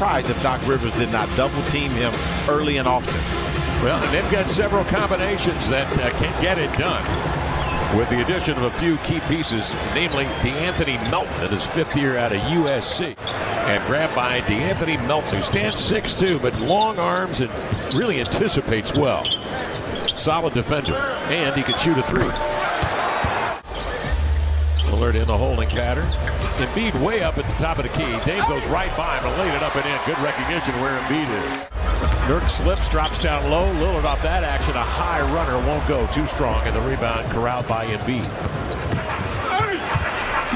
surprised if Doc Rivers did not double team him early and often. Well, and they've got several combinations that can get it done, with the addition of a few key pieces, namely DeAnthony Melton in his 5th year out of USC. And grabbed by DeAnthony Melton, who stands 6'2", but long arms and really anticipates well. Solid defender, and he can shoot a 3. Lillard in the holding pattern. Embiid way up at the top of the key. Dave goes right by him and laid it up and in. Good recognition where Embiid is. Nurk slips, drops down low. Lillard off that action. A high runner won't go. Too strong, and the rebound corralled by Embiid.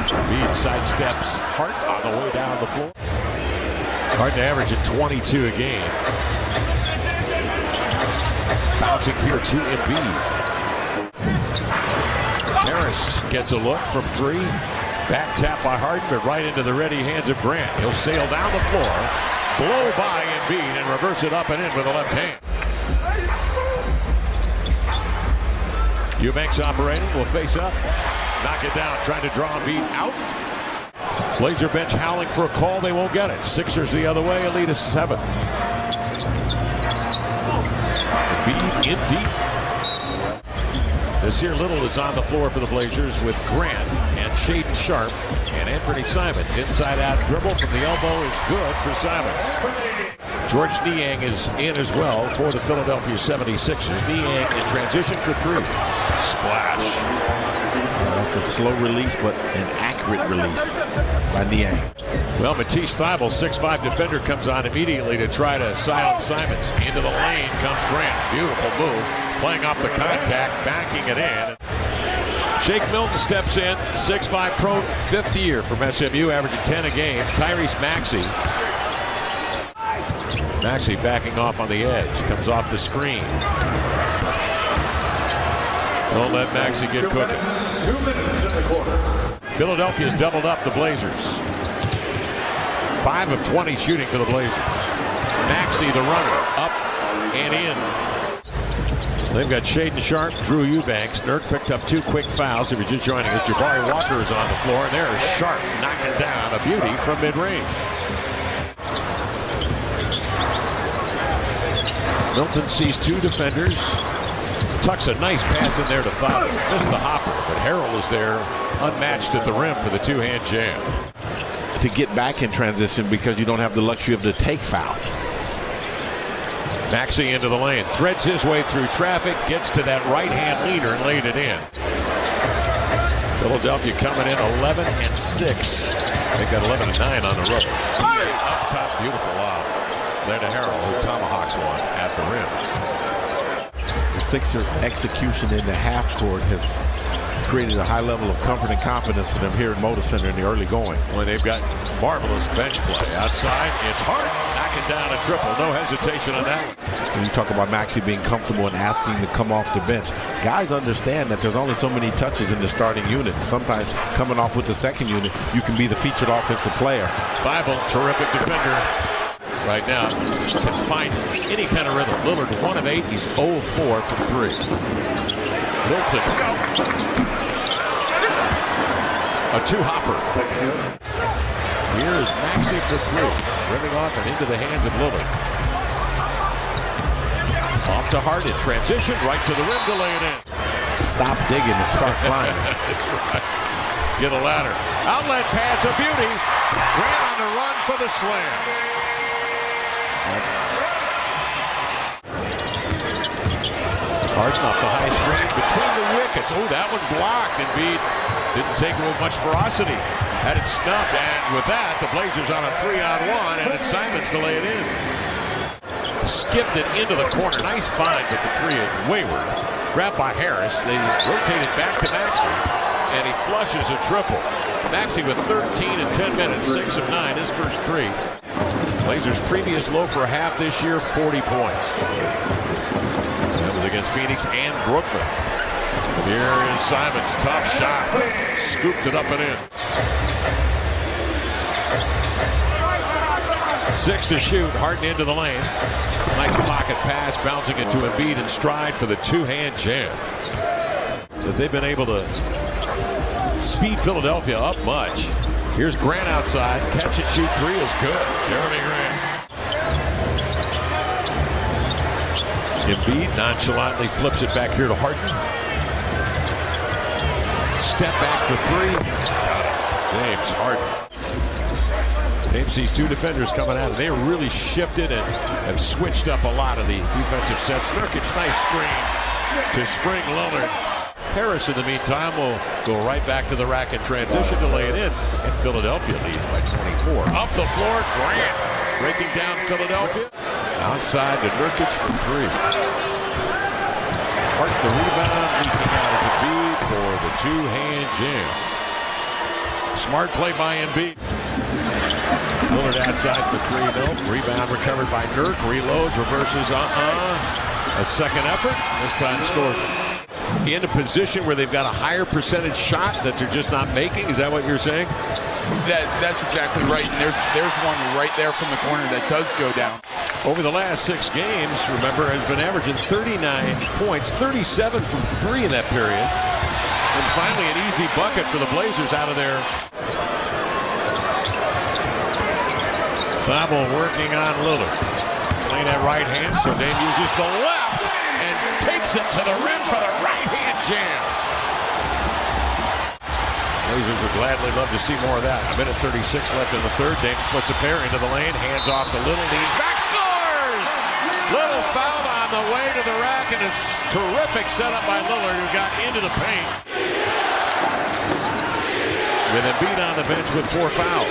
Embiid sidesteps Hart on the way down the floor. Harden averaging 22 a game. Bouncing here to Embiid. Harris gets a look from 3. Back tap by Harden, but right into the ready hands of Grant. He'll sail down the floor, blow by Embiid, and reverse it up and in with the left hand. Eubanks operating, will face up, knock it down, trying to draw Embiid out. Blazer bench howling for a call, they won't get it. Sixers the other way, a lead of 7. Embiid in deep. This here Little is on the floor for the Blazers with Grant and Shaedon Sharpe and Anthony Simons. Inside out dribble from the elbow is good for Simons. George Niang is in as well for the Philadelphia 76ers. Niang in transition for 3. Splash. That's a slow release, but an accurate release by Niang. Well, Matisse Thybulle, 6'5" defender, comes on immediately to try to silence Simons. Into the lane comes Grant. Beautiful move. Playing off the contact, backing it in. Shake Milton steps in, 6'5" pro, 5th year from SMU, averaging 10 a game. Tyrese Maxey. Maxey backing off on the edge, comes off the screen. Don't let Maxey get cooking. Philadelphia's doubled up the Blazers. 5 of 20 shooting for the Blazers. Maxey, the runner, up and in. They've got Shaedon Sharpe, Drew Eubanks. Nurk picked up 2 quick fouls. If you're just joining us, Jabari Walker is on the floor, and there's Sharpe knocking down a beauty from mid-range. Milton sees 2 defenders. Tucks a nice pass in there to Thybulle. Missed the hopper, but Harrell is there, unmatched at the rim for the 2-hand jam. To get back in transition because you don't have the luxury of the take foul. Maxey into the lane, threads his way through traffic, gets to that right-hand leader and laid it in. Philadelphia coming in 11-6. They've got 11-9 on the road. Up top, beautiful lob. There to Harrell, who tomahawks one at the rim. The Sixers' execution in the half court has created a high level of comfort and confidence for them here at Moda Center in the early going. Well, they've got marvelous bench play. Outside, it's Hart knocking down a triple. No hesitation on that one. When you talk about Maxey being comfortable and asking to come off the bench, guys understand that there's only so many touches in the starting unit. Sometimes coming off with the second unit, you can be the featured offensive player. Thybulle, terrific defender. Right now, can find any kind of rhythm. Lillard 1 of 8. He's 0 of 4 from 3. Milton. A 2-hopper. Here is Maxey for 3. Rimming off and into the hands of Lillard. Off to Harden. Transition right to the rim to lay it in. Stop digging and start climbing. That's right. Get a ladder. Outlet pass, a beauty. Grant on the run for the slam. Harden off the high screen between the wickets. Oh, that one blocked. Embiid didn't take it with much ferocity. Had it snubbed, and with that, the Blazers on a 3-on-1, and it's Simons to lay it in. Skipped it into the corner. Nice find, but the 3 is wayward. Grabbed by Harris. They rotate it back to Maxey, and he flushes a triple. Maxey with 13 in 10 minutes, 6 of 9, his first 3. Blazers' previous low for a half this year, 40 points. That was against Phoenix and Brooklyn. Here is Simons, tough shot. Scooped it up and in. 6 to shoot, Harden into the lane. Nice pocket pass, bouncing it to Embiid in stride for the 2-hand jam. But they've been able to speed Philadelphia up much. Here's Grant outside. Catch and shoot 3 is good. Jeremy Grant. Embiid nonchalantly flips it back here to Harden. Step back for three. Got it. James Harden. James sees two defenders coming at him. They really shifted and have switched up a lot of the defensive sets. Nurkic, nice screen to spring Lillard. Harris, in the meantime, will go right back to the rack in transition to lay it in. And Philadelphia leads by 24. Up the floor, Grant breaking down Philadelphia. Outside to Nurkic for three. Hart the rebound, leaping out as Embiid for the two-hand jam. Smart play by Embiid. Lillard outside for three, no. Rebound recovered by Nurk. Reloads, reverses, A second effort. This time scores it. In a position where they've got a higher percentage shot that they're just not making. Is that what you're saying? That's exactly right. And there's one right there from the corner that does go down. Over the last 6 games, remember, has been averaging 39 points, 37 from three in that period. And finally, an easy bucket for the Blazers out of there. Foul working on Lillard. Playing that right hand, so Dame uses the left and takes it to the rim for the right hand jam. Blazers would gladly love to see more of that. A minute 36 left in the third. Dame splits a pair into the lane, hands off to Little, leans back, scores! Little foul on the way to the rack, and it's terrific setup by Lillard, who got into the paint. With Embiid on the bench with 4 fouls.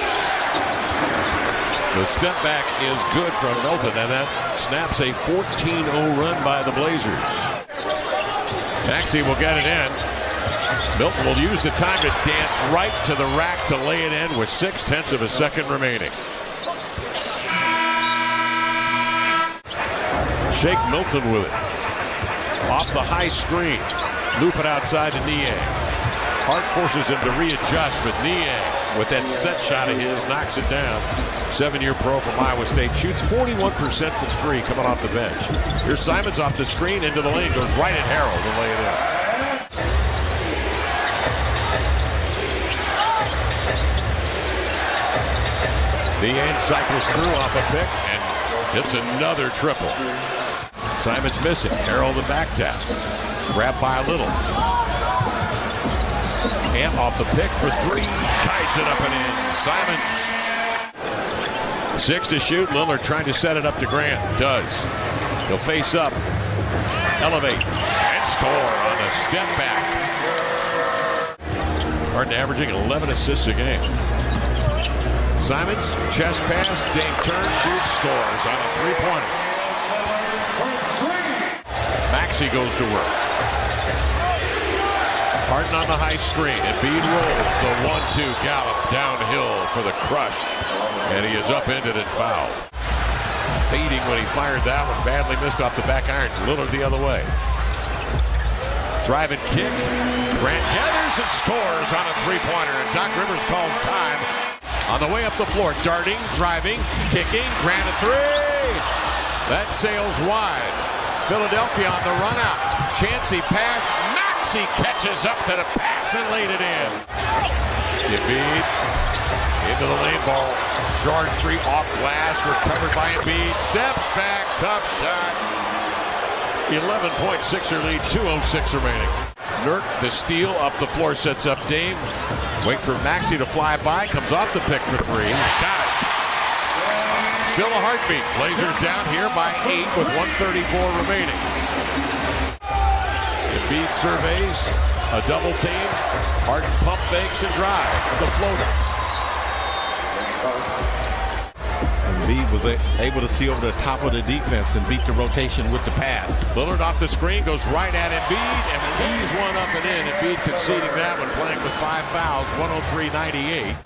The step back is good from Milton, and that snaps a 14-0 run by the Blazers. Maxey will get it in. Milton will use the time to dance right to the rack to lay it in with 0.6 of a second remaining. Shake Milton with it. Off the high screen. Loop it outside to Niang. Hart forces him to readjust, but Niang, with that set shot of his, knocks it down. 7-year pro from Iowa State. Shoots 41% from three coming off the bench. Here's Simons off the screen into the lane. Goes right at Harrell to lay it in. Niang cycles through off a pick and hits another triple. Simons missing. Harrell the back tap. Grabbed by a Little. Ant off the pick for three. Kites it up and in. Simons. 6 to shoot. Lillard trying to set it up to Grant. Does. He'll face up. Elevate. And score on the step back. Harden averaging 11 assists a game. Simons, chest pass, Dame turns, shoots, scores on a three-pointer. Maxey goes to work. Harden on the high screen. Embiid rolls the 1-2 gallop downhill for the crush. And he is upended and fouled. Fading when he fired that one. Badly missed off the back iron. Lillard the other way. Drive and kick. Grant gathers and scores on a three-pointer. And Doc Rivers calls time. On the way up the floor, darting, driving, kicking, Grant a three. That sails wide. Philadelphia on the run out. Chancey pass. Maxey catches up to the pass and laid it in. Embiid into the lane ball. Charge free off glass. Recovered by Embiid. Steps back. Tough shot. 11-point-6er lead. 2:06 remaining. Nurk, the steal, up the floor, sets up Dame. Wait for Maxey to fly by. Comes off the pick for three. Got it. Still a heartbeat. Blazers down here by 8 with 1:34 remaining. Embiid surveys a double team. Harden pump fakes and drives. The floater. Embiid was able to see over the top of the defense and beat the rotation with the pass. Lillard off the screen, goes right at Embiid, and leaves one up and in. Embiid conceding that one, playing with 5 fouls, 103-98.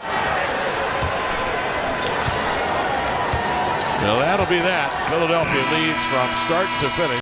Well, that'll be that. Philadelphia leads from start to finish.